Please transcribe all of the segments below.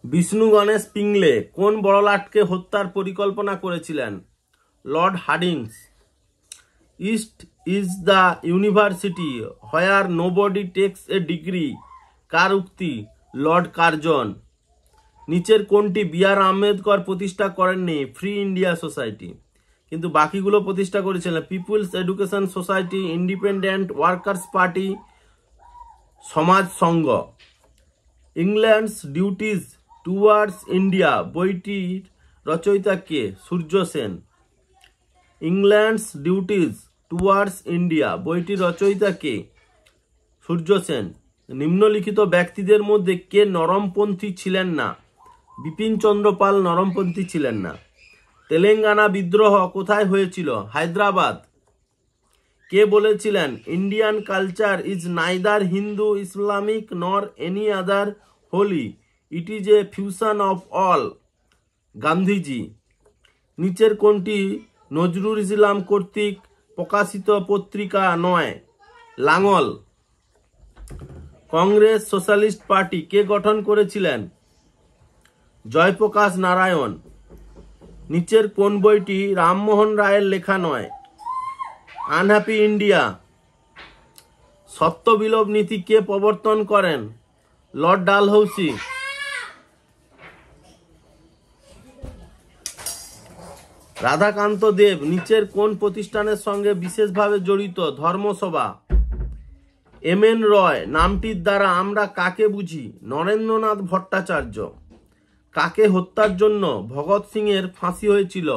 বিষ্ণু গণেশ পিংলে কোন বড়লাটকে হত্যার পরিকল্পনা করেছিলেন? Lord Hardinge. East is the university where nobody takes a degree কার উক্তি? Lord Curzon. নিচের কোনটি বি.আর. আম্বেদকর প্রতিষ্ঠা করেননি? Free India society. কিন্তু বাকিগুলো প্রতিষ্ঠা করেছিলেন people's education society, independent workers party, Samaj Sangh. England's duties towards India বইটির রচয়িতা কে? Surya Sen. England's duties towards India বইটির রচয়িতা কে? সূর্য সেন। নিম্নলিখিত ব্যক্তিদের মধ্যে কে নরমপন্থী ছিলেন না? বিপিন চন্দ্র পাল নরমপন্থী ছিলেন না। তেলেঙ্গানা বিদ্রোহ কোথায় হয়েছিল? হায়দ্রাবাদ। কে বলেছিলেন Indian culture is neither Hindu Islamic nor any other holy, it is a fusion of all? Gandhiji. নিচের কোনটি নজরুল ইসলাম কর্তৃক প্রকাশিত পত্রিকা নয়? লাঙল। কংগ্রেস সোশ্যালিস্ট পার্টি কে গঠন করেছিলেন? জয়প্রকাশ নারায়ণ। নিচের কোন বইটি রামমোহন রায়ের লেখা নয়? Unhappy India. সত্যবিলোপ নীতি কে প্রবর্তন করেন? লর্ড ডালহৌসি। রাধাকান্ত দেব নিচের কোন প্রতিষ্ঠানের সঙ্গে বিশেষভাবে জড়িত? ধর্মসভা। এম.এন. রয় নামটির দ্বারা আমরা কাকে বুঝি? নরেন্দ্রনাথ ভট্টাচার্য। কাকে হত্যার জন্য ভগৎ সিং এর ফাঁসি হয়েছিল?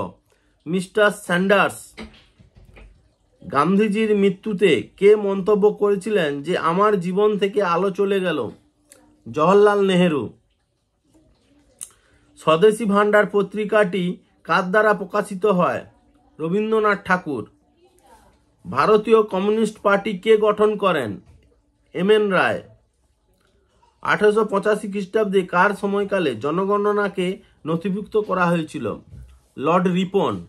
Mister Sanders. গান্ধীজির মৃত্যুতে কে মন্তব্য করেছিলেন যে আমার জীবন থেকে আলো চলে গেল? জওহরলাল নেহেরু। স্বদেশী ভান্ডার পত্রিকাটি কার দ্বারা প্রকাশিত হয়? রবীন্দ্রনাথ ঠাকুর। ভারতীয় কমিউনিস্ট পার্টি কে গঠন করেন? এম.এন. রায়। 1885 খ্রিস্টাব্দে কার সময়কালে জনগণনাকে নথিভুক্ত করা হয়েছিল? লর্ড রিপন।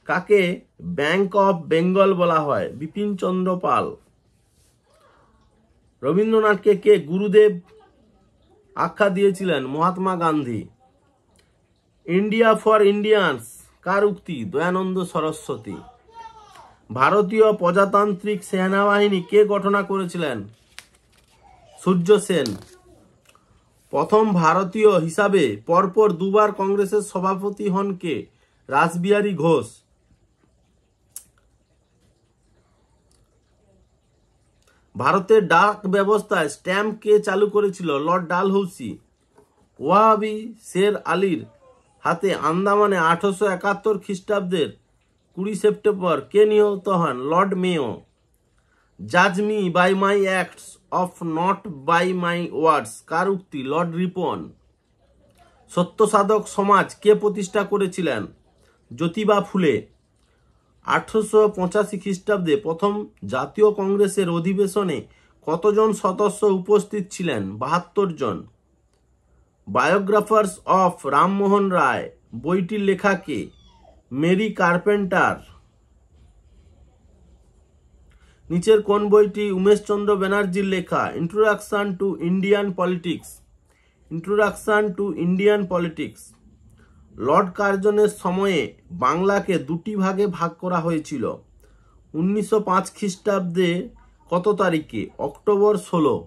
কাকে ব্যাংক অফ বেঙ্গল বলা হয়? বিপিন চন্দ্র পাল। রবীন্দ্রনাথকে কে গুরুদেব আখ্যা দিয়েছিলেন? Mahatma Gandhi. India for Indians কার উক্তি? দয়ানন্দ সরস্বতী। ভারতীয় প্রজাতান্ত্রিক সেনাবাহিনী কে গঠন করেছিলেন? সূর্য সেন। প্রথম ভারতীয় হিসাবে পরপর দুবার কংগ্রেসের সভাপতি হন কে? রাসবিহারী ঘোষ। ভারতের ডাক ব্যবস্থায় স্ট্যাম্প কে চালু করেছিল? লর্ড ডালহৌসি। ওয়াহাবি শের আলীর হাতে আন্দামানে 1871 খ্রিস্টাব্দের 20 সেপ্টেম্বর কে নিহত হন? Lord Mayo. জাজ me by my acts of not by my words কার উক্তি? লর্ড রিপন। সত্যসাধক সমাজ কে প্রতিষ্ঠা করেছিলেন? জ্যোতিবা ফুলে। 1885 খ্রিস্টাব্দে প্রথম জাতীয় কংগ্রেসের অধিবেশনে কতজন সদস্য উপস্থিত ছিলেন? 72 জন। বায়োগ্রাফার্স অফ রামমোহন রায় বইটির লেখা কে? Mary carpenter. নিচের কোন বইটি উমেশচন্দ্র ব্যানার্জির লেখা? Introduction to Indian politics. Introduction to Indian politics. Lord কার্জনের সময়ে বাংলাকে দুটি ভাগে ভাগ করা হয়েছিল। 1905 খ্রিস্টাব্দে কত তারিখে? অক্টোবর 16।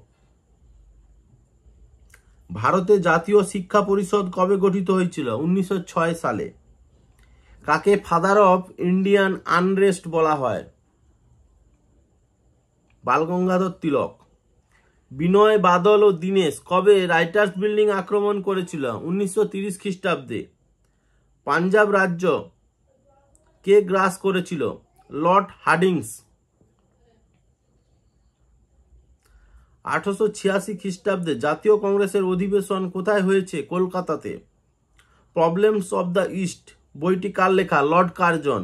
ভারতে জাতীয় শিক্ষা পরিষদ কবে গঠিত হয়েছিল? 1906 সালে। কাকে ফাদার অফ ইন্ডিয়ান আনরেস্ট বলা হয়? বালগঙ্গাধর তিলক। বিনয় বাদল ও দীনেশ কবে রাইটার্স বিল্ডিং আক্রমণ করেছিল? 1930 খ্রিস্টাব্দে। পাঞ্জাব রাজ্য কে গ্রাস করেছিল? Lord Hardinge. 1886 খ্রিস্টাব্দে জাতীয় কংগ্রেসের অধিবেশন কোথায় হয়েছে? কলকাতাতে। প্রবলেমস অব দ্য ইস্ট বইটি কার লেখা? Lord Curzon.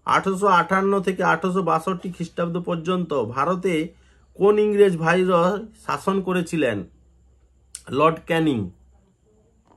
1858 থেকে 1862 খ্রিস্টাব্দ পর্যন্ত ভারতে কোন ইংরেজ ভাইসরয় শাসন করেছিলেন? লর্ড ক্যানিং।